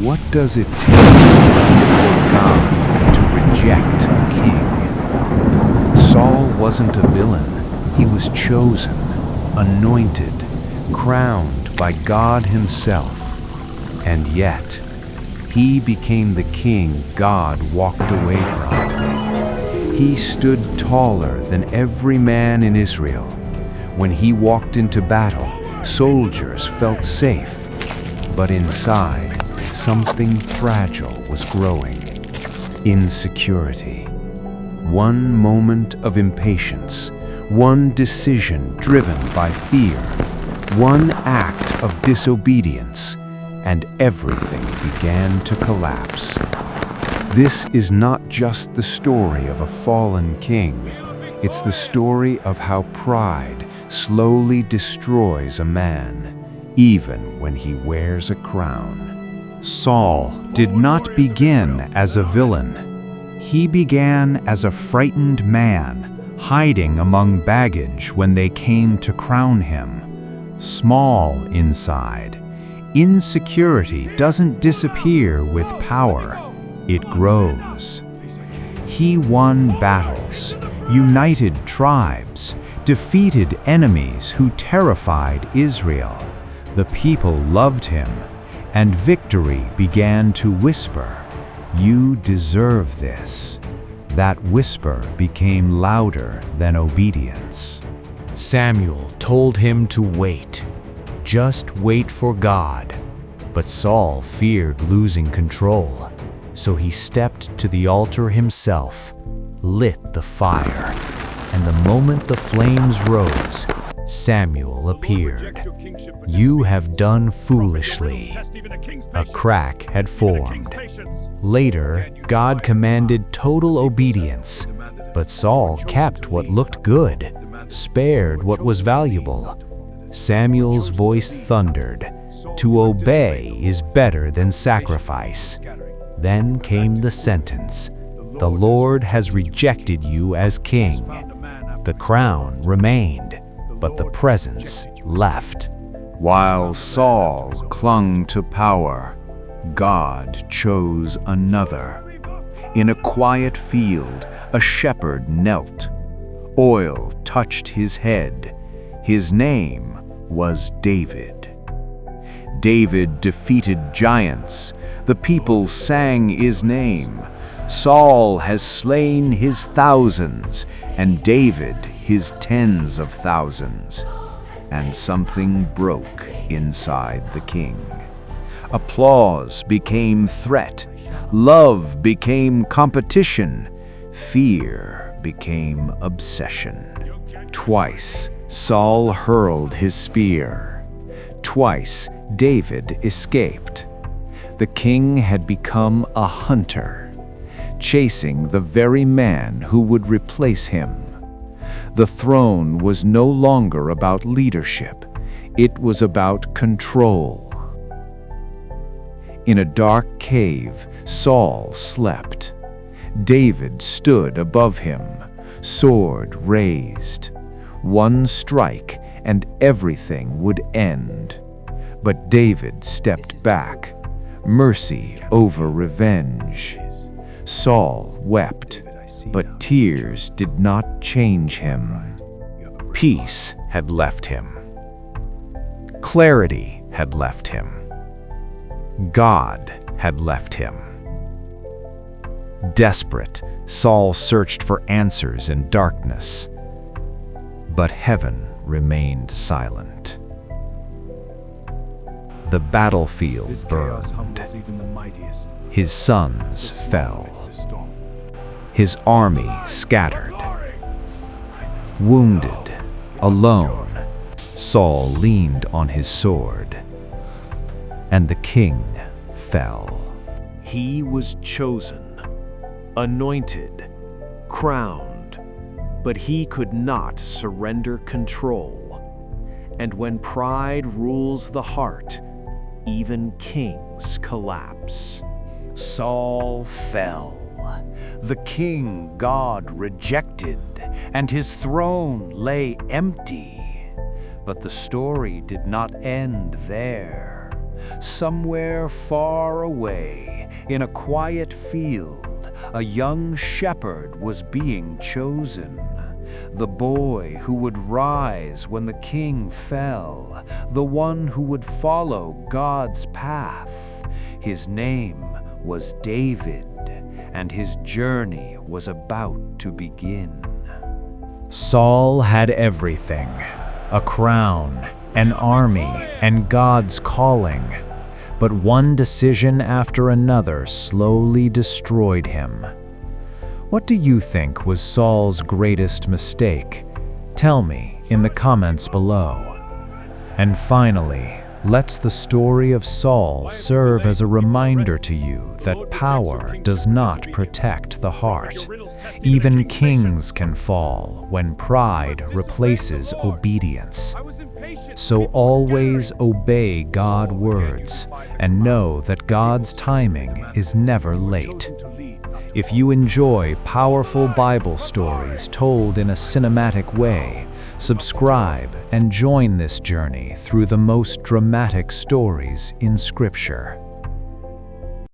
What does it take for God to reject a king? Saul wasn't a villain. He was chosen, anointed, crowned by God himself. And yet, he became the king God walked away from. He stood taller than every man in Israel. When he walked into battle, soldiers felt safe. But inside, something fragile was growing. Insecurity. One moment of impatience, one decision driven by fear, one act of disobedience, and everything began to collapse. This is not just the story of a fallen king. It's the story of how pride slowly destroys a man, even when he wears a crown. Saul did not begin as a villain. He began as a frightened man, hiding among baggage when they came to crown him. Small inside, insecurity doesn't disappear with power, it grows. He won battles, united tribes, defeated enemies who terrified Israel. The people loved him, and victory began to whisper, "You deserve this." That whisper became louder than obedience. Samuel told him to wait. Just wait for God. But Saul feared losing control, so he stepped to the altar himself, lit the fire, and the moment the flames rose, Samuel appeared. "You have done foolishly." A crack had formed. Later, God commanded total obedience, but Saul kept what looked good, spared what was valuable. Samuel's voice thundered, "To obey is better than sacrifice." Then came the sentence, "The Lord has rejected you as king." The crown remained, but the presence left. While Saul clung to power, God chose another. In a quiet field, a shepherd knelt. Oil touched his head. His name was David. David defeated giants. The people sang his name. Saul has slain his thousands, and David his tens of thousands. And something broke inside the king. Applause became threat. Love became competition. Fear became obsession. Twice, Saul hurled his spear. Twice, David escaped. The king had become a hunter, chasing the very man who would replace him. The throne was no longer about leadership. It was about control. In a dark cave, Saul slept. David stood above him, sword raised. One strike and everything would end. But David stepped back, mercy over revenge. Saul wept, but tears did not change him. Peace had left him. Clarity had left him. God had left him. Desperate, Saul searched for answers in darkness, but heaven remained silent. The battlefield burned. His sons fell. His army scattered. Wounded, alone, Saul leaned on his sword, and the king fell. He was chosen, anointed, crowned, but he could not surrender control. And when pride rules the heart, even kings collapse. Saul fell. The king God rejected, and his throne lay empty. But the story did not end there. Somewhere far away, in a quiet field, a young shepherd was being chosen. The boy who would rise when the king fell, the one who would follow God's path. His name was David, and his journey was about to begin. Saul had everything: a crown, an army, and God's calling. But one decision after another slowly destroyed him. What do you think was Saul's greatest mistake? Tell me in the comments below. And finally, let the story of Saul serve as a reminder to you that power does not protect the heart. Even kings can fall when pride replaces obedience. So always obey God's words and know that God's timing is never late. If you enjoy powerful Bible stories told in a cinematic way, subscribe and join this journey through the most dramatic stories in Scripture.